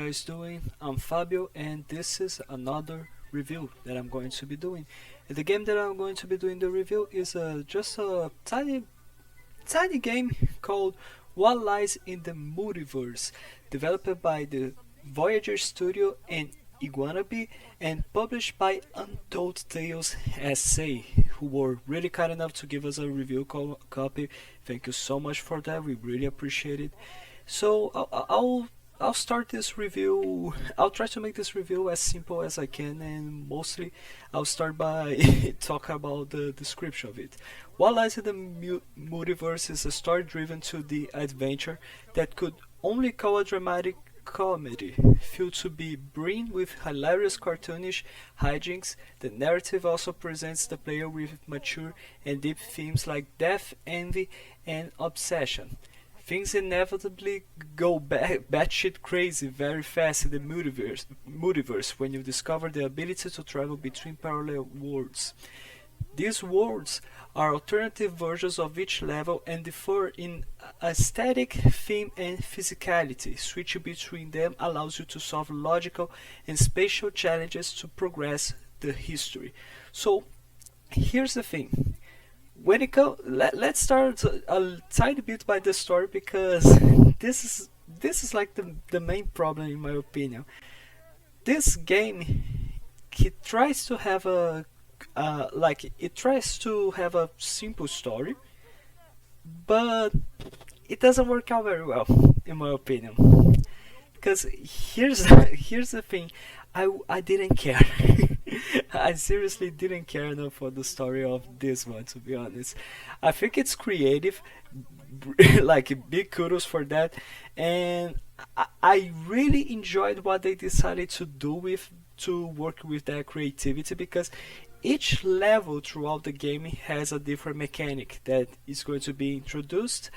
guys doing? I'm Fabio, and this is another review that I'm going to be doing. And the game that I'm going to be doing the review is just a tiny game called What Lies in the Multiverse, developed by the Voyager Studio and Iguanabe, and published by Untold Tales SA, who were really kind enough to give us a review copy. Thank you so much for that. We really appreciate it. So I'll start this review. I'll try to make this review as simple as I can, and mostly I'll start by talk about the description of it. What Lies in the Multiverse is a story driven to the adventure that could only call a dramatic comedy, filled to be brim with hilarious cartoonish hijinks. The narrative also presents the player with mature and deep themes like death, envy, and obsession. Things inevitably go batshit crazy very fast in the multiverse when you discover the ability to travel between parallel worlds. These worlds are alternative versions of each level and differ in aesthetic, theme, and physicality. Switching between them allows you to solve logical and spatial challenges to progress the history. So, here's the thing. Let's start a tiny bit by the story because this is like the main problem in my opinion. This game it tries to have a it tries to have a simple story, but it doesn't work out very well in my opinion. Because here's the thing, I didn't care. I seriously didn't care enough for the story of this one, to be honest. I think it's creative, like big kudos for that, and I really enjoyed what they decided to do with to work with that creativity because each level throughout the game has a different mechanic that is going to be introduced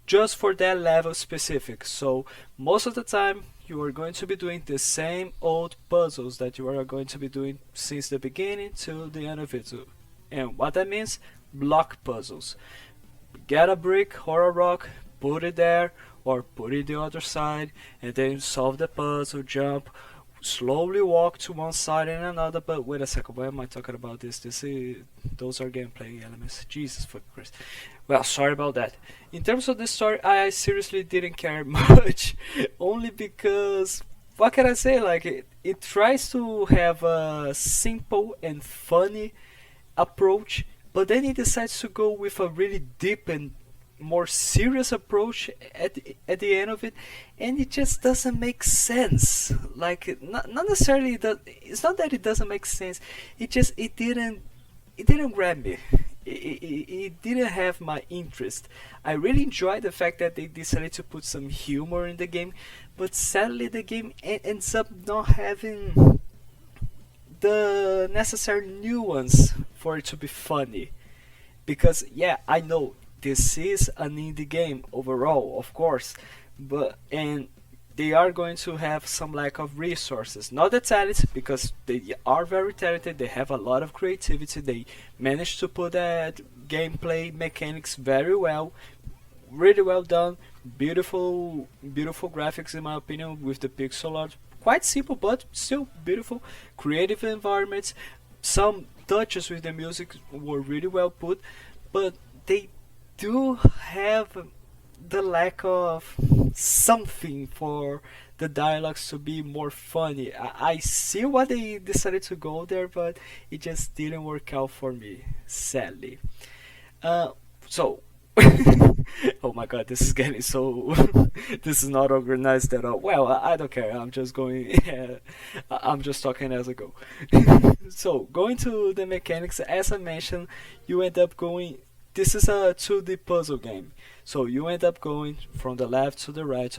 just for that level specific. So most of the time you are going to be doing the same old puzzles that you are going to be doing since the beginning to the end of it. And what that means, block puzzles. Get a brick or a rock, put it there or put it the other side, and then solve the puzzle, jump, slowly walk to one side and another. But wait a second, why am I talking about this? Those are gameplay elements. Jesus fucking Christ. Well, sorry about that. In terms of the story, I seriously didn't care much, only because what can I say? Like it tries to have a simple and funny approach, but then it decides to go with a really deep and more serious approach at the end of it, and it just doesn't make sense. Like not necessarily that it's not that it doesn't make sense, it didn't grab me. It didn't have my interest. I really enjoyed the fact that they decided to put some humor in the game, but sadly the game ends up not having the necessary nuance for it to be funny. Because yeah, I know this is an indie game overall, of course, but and they are going to have some lack of resources. Not the talent, because they are very talented. They have a lot of creativity. They managed to put that gameplay mechanics very well, really well done. Beautiful, beautiful graphics in my opinion with the pixel art. Quite simple, but still beautiful. Creative environments. Some touches with the music were really well put, but they do have the lack of something for the dialogues to be more funny. I see why they decided to go there, but it just didn't work out for me, sadly. So, oh my god, this is getting so. This is not organized at all. Well, I don't care. I'm just going. I'm just talking as I go. So, going to the mechanics, as I mentioned, you end up going. This is a 2D puzzle game. So you end up going from the left to the right,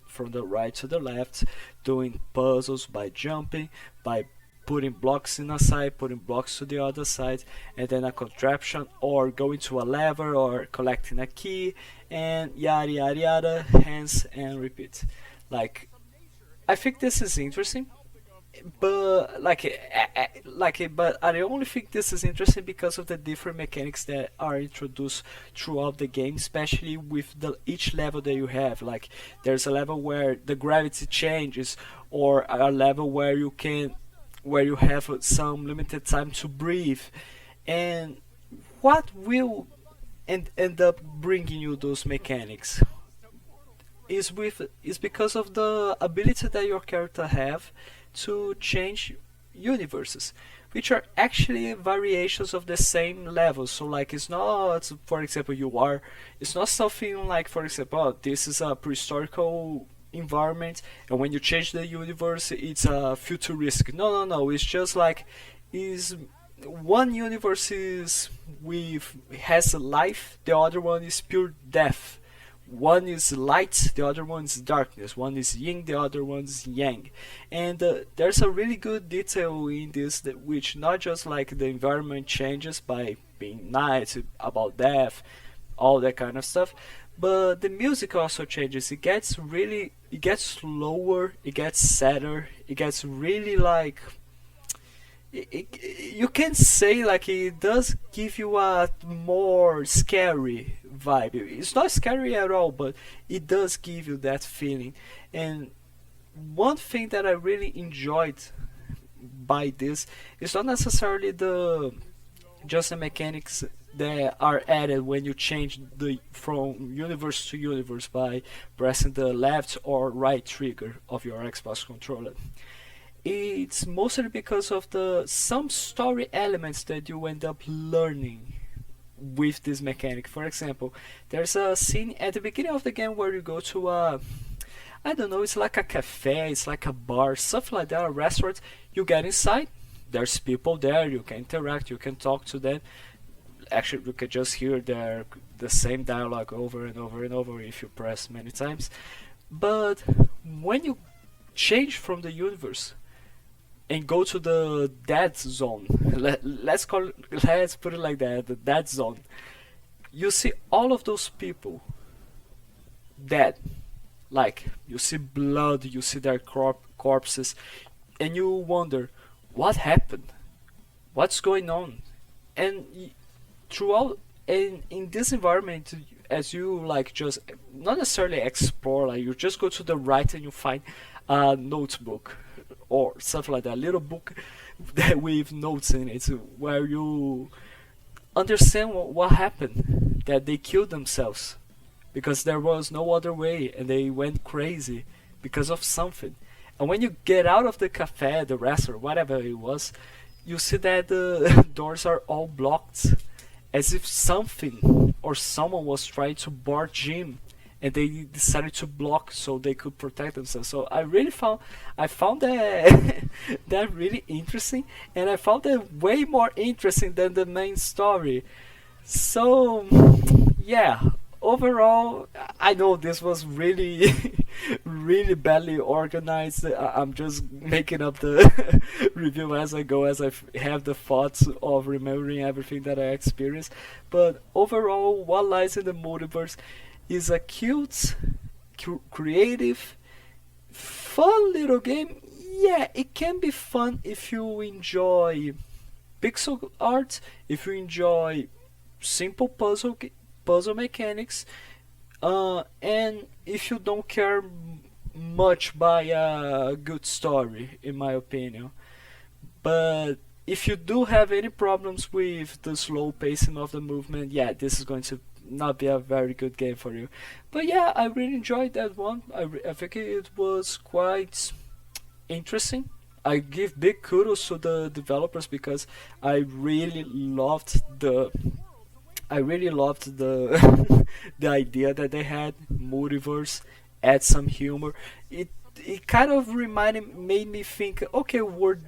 from the right to the left, doing puzzles by jumping, by putting blocks in a side, putting blocks to the other side, and then a contraption, or going to a lever, or collecting a key, and yada yada yada, hence and repeat. Like, I think this is interesting. but but I only think this is interesting because of the different mechanics that are introduced throughout the game, especially with the each level that you have. Like there's a level where the gravity changes, or a level where you have some limited time to breathe, and what will end up bringing you those mechanics is because of the ability that your character have to change universes, which are actually variations of the same level. So like it's not, for example, it's not something like, for example, oh, this is a prehistorical environment, and when you change the universe it's a futuristic. No, no, no, it's just like is one universe is with has life, the other one is pure death. One is light, the other one is darkness. One is yin, the other one is yang. And there's a really good detail in this, that which not just like the environment changes by being night, about death, all that kind of stuff, but the music also changes. It gets slower, it gets sadder, it gets really like you can say like it does give you a more scary vibe. It's not scary at all, but it does give you that feeling. And one thing that I really enjoyed by this is not necessarily the just the mechanics that are added when you change the from universe to universe by pressing the left or right trigger of your Xbox controller. It's mostly because of the some story elements that you end up learning with this mechanic. For example, there's a scene at the beginning of the game where you go to a, I don't know, it's like a cafe, it's like a bar, something like that, a restaurant. You get inside, there's people there, you can interact, you can talk to them. Actually, you can just hear the same dialogue over and over and over if you press many times. But when you change from the universe and go to the dead zone, let's put it like that, the dead zone, you see all of those people dead. Like you see blood, you see their corpses, and you wonder what happened, what's going on. And throughout in this environment, as you like just not necessarily explore, like you just go to the right and you find a notebook or something like that, a little book that with notes in it, where you understand what happened, that they killed themselves because there was no other way and they went crazy because of something. And when you get out of the cafe, the restaurant, whatever it was, you see that the doors are all blocked, as if something or someone was trying to barge in, and they decided to block so they could protect themselves. So I found that that really interesting, and I found it way more interesting than the main story. So yeah, overall, I know this was really really badly organized. I'm just making up the review as I go, as have the thoughts of remembering everything that I experienced. But overall, What Lies in the Multiverse is a cute, creative, fun little game. Yeah, it can be fun if you enjoy pixel art, if you enjoy simple puzzle mechanics, and if you don't care much by a good story, in my opinion. But if you do have any problems with the slow pacing of the movement, yeah, this is going to not be a very good game for you. But yeah, I really enjoyed that one. I think it was quite interesting. I give big kudos to the developers because I really loved the the idea that they had. Multiverse, add some humor. It kind of made me think, okay, were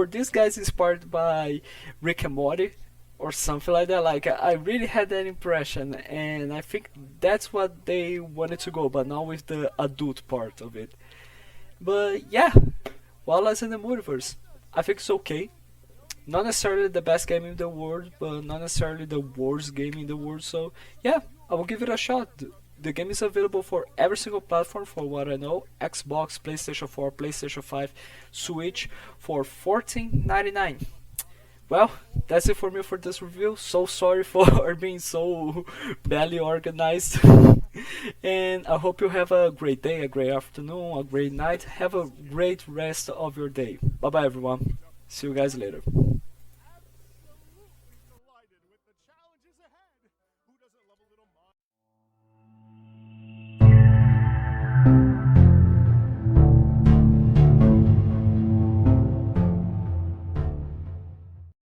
these guys inspired by Rick and Morty or something like that? Like I really had that impression, and I think that's what they wanted to go, but not with the adult part of it. But yeah, Wallace in the Multiverse, I think it's okay. Not necessarily the best game in the world, but not necessarily the worst game in the world. So yeah, I will give it a shot. The game is available for every single platform for what I know. Xbox, PlayStation 4, PlayStation 5, Switch for $14.99. Well, that's it for me for this review. So sorry for being so badly organized. And I hope you have a great day, a great afternoon, a great night. Have a great rest of your day. Bye bye everyone. See you guys later.